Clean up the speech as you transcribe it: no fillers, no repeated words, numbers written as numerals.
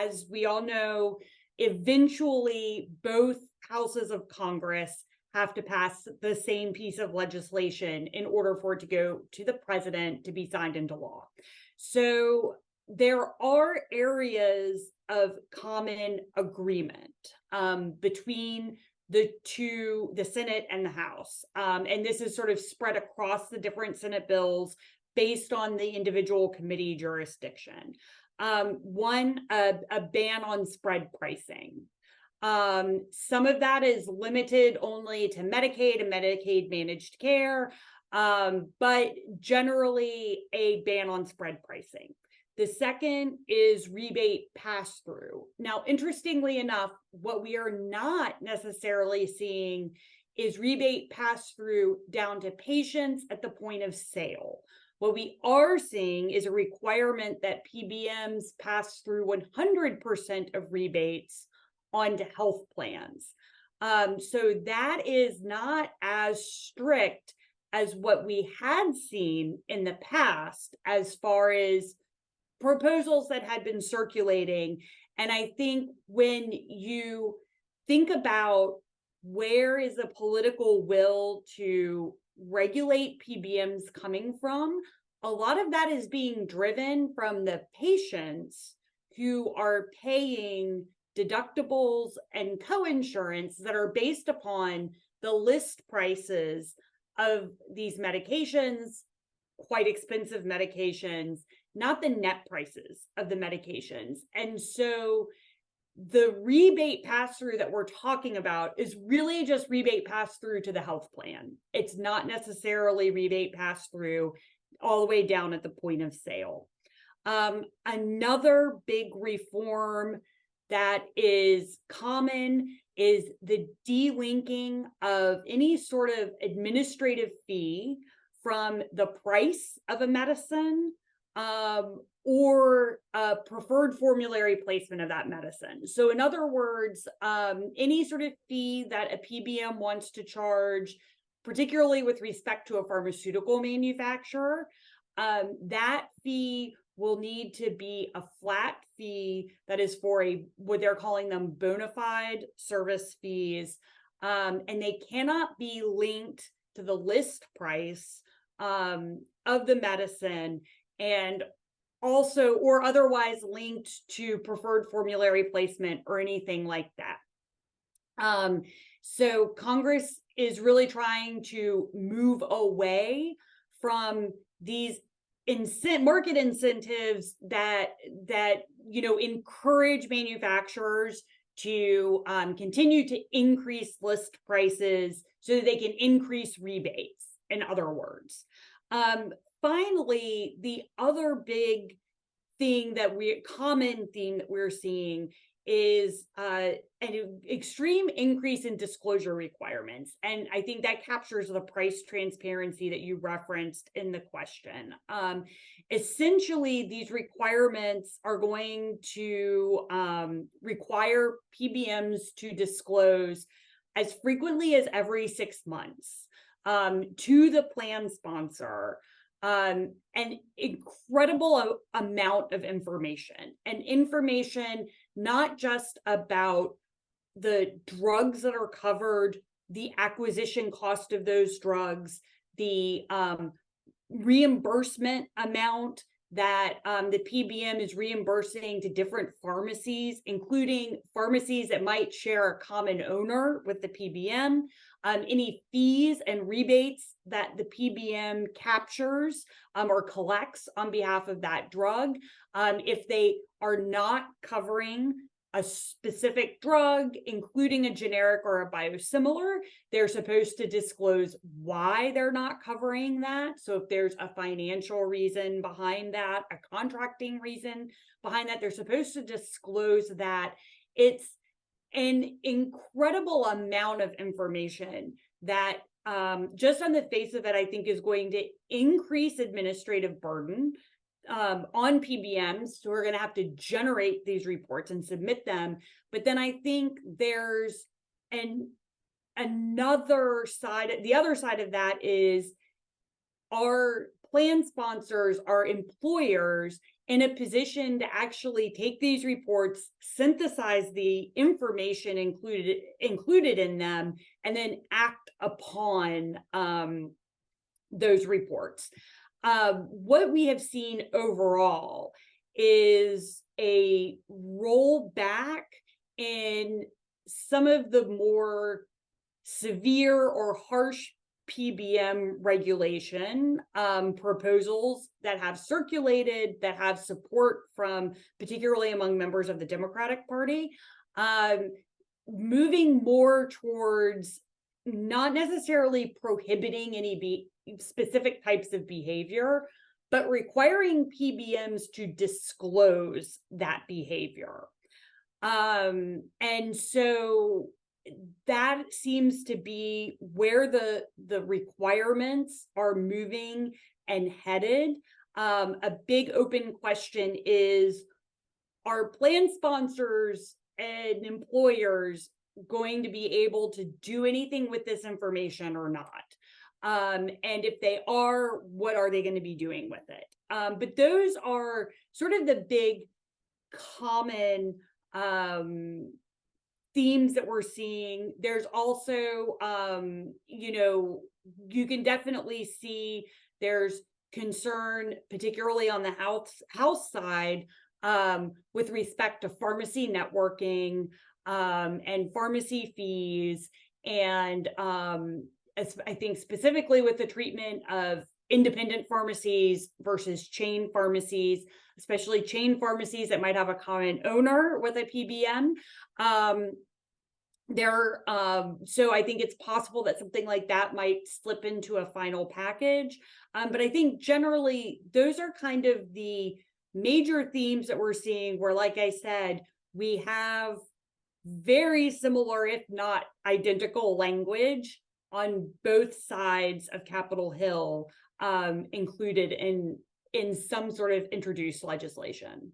as we all know, eventually both houses of Congress have to pass the same piece of legislation in order for it to go to the president to be signed into law. So there are areas of common agreement between the Senate and the House. And this is sort of spread across the different Senate bills based on the individual committee jurisdiction. One, a ban on spread pricing. Some of that is limited only to Medicaid and Medicaid managed care, but generally a ban on spread pricing. The second is rebate pass-through. Now, interestingly enough, what we are not necessarily seeing is rebate pass-through down to patients at the point of sale. What we are seeing is a requirement that PBMs pass through 100% of rebates onto health plans. So that is not as strict as what we had seen in the past as far as proposals that had been circulating. And I think when you think about where is the political will to regulate PBMs coming from, a lot of that is being driven from the patients who are paying deductibles and coinsurance that are based upon the list prices of these medications, quite expensive medications, not the net prices of the medications. And so the rebate pass-through that we're talking about is really just rebate pass-through to the health plan. It's not necessarily rebate pass-through all the way down at the point of sale. Another big reform that is common is the delinking of any sort of administrative fee from the price of a medicine or a preferred formulary placement of that medicine. So in other words, any sort of fee that a PBM wants to charge, particularly with respect to a pharmaceutical manufacturer, that fee will need to be a flat fee that is for what they're calling them bona fide service fees. And they cannot be linked to the list price of the medicine, and also or otherwise linked to preferred formulary placement or anything like that. So Congress is really trying to move away from these market incentives that encourage manufacturers to continue to increase list prices so that they can increase rebates, in other words. Finally, the other big common theme that we're seeing is an extreme increase in disclosure requirements. And I think that captures the price transparency that you referenced in the question. Essentially, these requirements are going to require PBMs to disclose as frequently as every 6 months to the plan sponsor an incredible amount of information, and information not just about the drugs that are covered, the acquisition cost of those drugs, the reimbursement amount that the PBM is reimbursing to different pharmacies, including pharmacies that might share a common owner with the PBM, any fees and rebates that the PBM captures or collects on behalf of that drug. If they are not covering a specific drug, including a generic or a biosimilar, they're supposed to disclose why they're not covering that. So if there's a financial reason behind that, a contracting reason behind that, they're supposed to disclose that. It's an incredible amount of information that just on the face of it, I think is going to increase administrative burden on PBMs who are going to have to generate these reports and submit them. But then I think there's another side. The other side of that is our plan sponsors, our employers, in a position to actually take these reports, synthesize the information included in them, and then act upon those reports. What we have seen overall is a rollback in some of the more severe or harsh PBM regulation proposals that have circulated, that have support from, particularly among members of the Democratic Party, moving more towards not necessarily prohibiting any specific types of behavior, but requiring PBMs to disclose that behavior. And so that seems to be where the requirements are moving and headed. A big open question is, are plan sponsors and employers going to be able to do anything with this information or not? And if they are, what are they going to be doing with it? But those are sort of the big common themes that we're seeing. There's also, you can definitely see there's concern, particularly on the house side, with respect to pharmacy networking and pharmacy fees, and I think specifically with the treatment of independent pharmacies versus chain pharmacies, especially chain pharmacies that might have a common owner with a PBM. So I think it's possible that something like that might slip into a final package. But I think generally those are kind of the major themes that we're seeing, where, like I said, we have very similar, if not identical, language on both sides of Capitol Hill, included in some sort of introduced legislation.